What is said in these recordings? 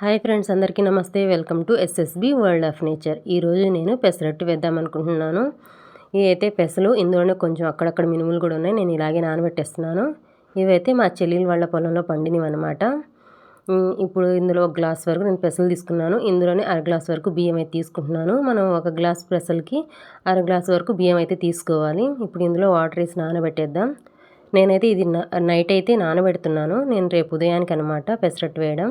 Hi friends, అందరికీ నమస్తే. Welcome to SSB world of nature. ఈరోజు నేను పెసరట్టు వేద్దాం అనుకుంటున్నాను. ఇవైతే పెసలు, ఇందులోనే కొంచెం అక్కడక్కడ మినుములు కూడా ఉన్నాయి. నేను ఇలాగే నానబెట్టేస్తున్నాను. ఇవైతే మా చెల్లెలు వాళ్ళ పొలంలో పండినవన్నమాట. ఇప్పుడు ఇందులో 1 గ్లాస్ వరకు నేను పెసలు తీసుకున్నాను. ఇందులోనే 1/2 గ్లాస్ వరకు బియ్యం అయితే తీసుకుంటున్నాను. మనం 1 గ్లాస్ పెసలకి 1/2 గ్లాస్ వరకు బియ్యం అయితే తీసుకోవాలి. ఇప్పుడు ఇందులో వాటర్ వేసి నానబెట్టేద్దాం. నేనైతే ఇది నైట్ అయితే నానబెడుతున్నాను. నేను రేపు ఉదయానికి అనమాట పెసరట్టు వేయడం.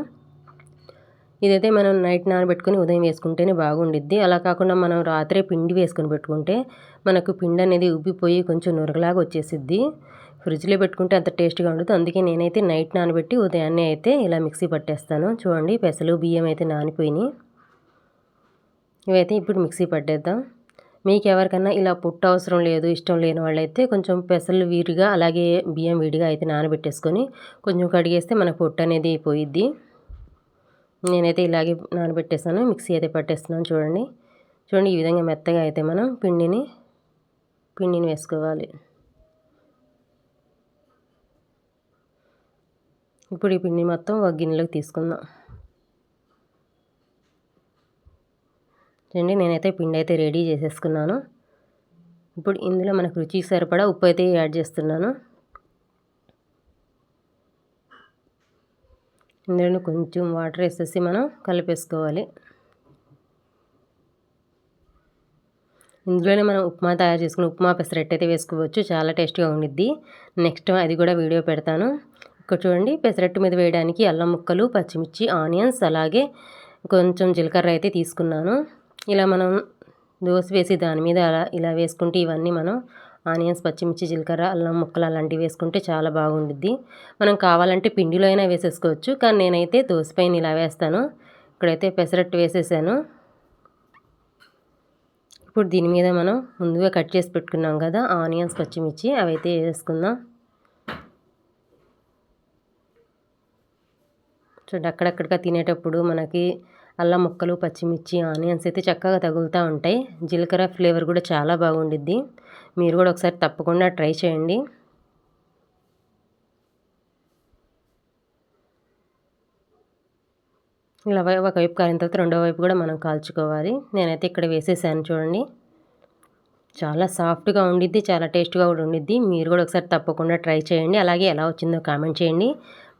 ఇదైతే మనం నైట్ నానబెట్టుకొని ఉదయం వేసుకుంటేనే బాగుండిద్ది. అలా కాకుండా మనం రాత్రే పిండి వేసుకొని పెట్టుకుంటే మనకు పిండి అనేది ఉబ్బిపోయి కొంచెం నురగలాగా వచ్చేసిద్ది. ఫ్రిడ్జ్లో పెట్టుకుంటే అంత టేస్ట్గా ఉండదు. అందుకే నేనైతే నైట్ నానబెట్టి ఉదయాన్నే అయితే ఇలా మిక్సీ పట్టేస్తాను. చూడండి, పెసలు బియ్యం అయితే నానిపోయినాయి. ఇవైతే ఇప్పుడు మిక్సీ పట్టేద్దాం. మీకు ఎవరికన్నా ఇలా పుట్టు అవసరం లేదు, ఇష్టం లేని వాళ్ళైతే కొంచెం పెసలు విడిగా అలాగే బియ్యం విడిగా అయితే నానబెట్టేసుకొని కొంచెం కడిగేస్తే మనకు పొట్టు అనేది పోయిద్ది. నేనైతే ఇలాగే నానబెట్టేసాను. మిక్సీ అయితే పట్టేస్తున్నాను. చూడండి, ఈ విధంగా మెత్తగా అయితే మనం పిండిని వేసుకోవాలి. ఇప్పుడు ఈ పిండి మొత్తం ఒక గిన్నెలోకి తీసుకుందాం. చూడండి, నేనైతే పిండి అయితే రెడీ చేసేసుకున్నాను. ఇప్పుడు ఇందులో మనకు రుచికి సరిపడా ఉప్పు అయితే యాడ్ చేస్తున్నాను. ఇందులో కొంచెం వాటర్ వేసేసి మనం కలిపేసుకోవాలి. ఇందులోనే మనం ఉప్మా తయారు చేసుకుని ఉప్మా పెసరట్టు అయితే వేసుకోవచ్చు. చాలా టేస్ట్గా ఉండిద్ది. నెక్స్ట్ అది కూడా వీడియో పెడతాను. ఇక్కడ చూడండి, పెసరట్టు మీద వేయడానికి అల్లం ముక్కలు, పచ్చిమిర్చి, ఆనియన్స్, అలాగే కొంచెం జీలకర్ర అయితే తీసుకున్నాను. ఇలా మనం దోశ వేసి దాని మీద ఇలా వేసుకుంటే ఇవన్నీ మనం ఆనియన్స్, పచ్చిమిర్చి, జీలకర్ర, అల్లం ముక్కలు అలాంటివి వేసుకుంటే చాలా బాగుండిద్ది. మనం కావాలంటే పిండిలో అయినా వేసేసుకోవచ్చు, కానీ నేనైతే దోశ పైన ఇలా వేస్తాను. ఇక్కడైతే పెసరట్టు వేసేసాను. ఇప్పుడు దీని మీద మనం ముందుగా కట్ చేసి పెట్టుకున్నాం కదా ఆనియన్స్, పచ్చిమిర్చి, అవైతే వేసుకుందాం. చూడండి, అక్కడక్కడగా తినేటప్పుడు మనకి అల్లం ముక్కలు, పచ్చిమిర్చి, ఆనియన్స్ అయితే చక్కగా తగులుతూ ఉంటాయి. జీలకర్ర ఫ్లేవర్ కూడా చాలా బాగుండిద్ది. మీరు కూడా ఒకసారి తప్పకుండా ట్రై చేయండి. ఇలా ఒకవైపు కాలిన తర్వాత రెండో వైపు కూడా మనం కాల్చుకోవాలి. నేనైతే ఇక్కడ వేసేసాను. చూడండి, చాలా సాఫ్ట్గా ఉండిద్ది, చాలా టేస్ట్గా కూడా ఉండిద్ది. మీరు కూడా ఒకసారి తప్పకుండా ట్రై చేయండి. అలాగే ఎలా వచ్చిందో కామెంట్ చేయండి.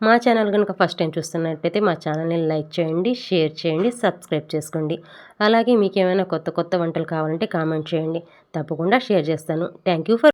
మా ఛానల్ కనుక ఫస్ట్ టైం చూస్తున్నట్టయితే మా ఛానల్ని లైక్ చేయండి, షేర్ చేయండి, సబ్స్క్రైబ్ చేసుకోండి. అలాగే మీకు ఏమైనా కొత్త వంటలు కావాలంటే కామెంట్ చేయండి. తప్పకుండా షేర్ చేస్తాను. Thank you for